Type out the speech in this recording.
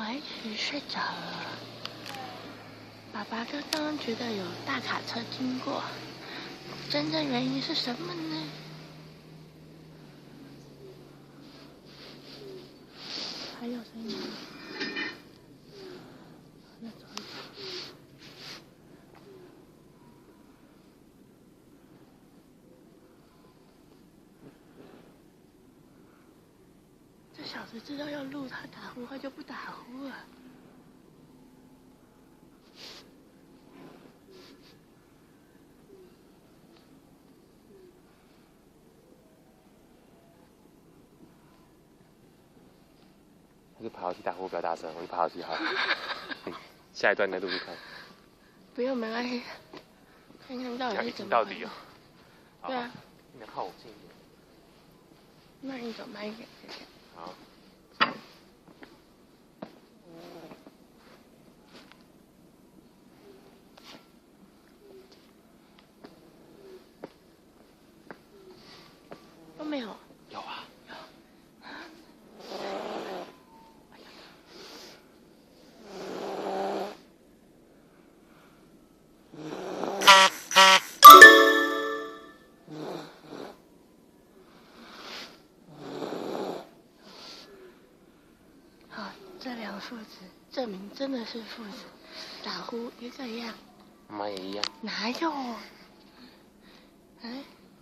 怀曲睡着了。爸爸刚刚觉得有大卡车经过，真正原因是什么呢？还有声音吗？那走一走。这小子知道要录他打呼，他就不打呼了。他就爬楼梯打呼比较大声，我就爬楼梯好了。下一段再录录看。不用，没关系。看看到底是怎么。到底哦。对啊。你要靠我近一点。那你走慢一点，谢谢。好。都没有。有啊。有。好，这两个父子证明真的是父子，打呼一个样。妈也一样。哪有？哎。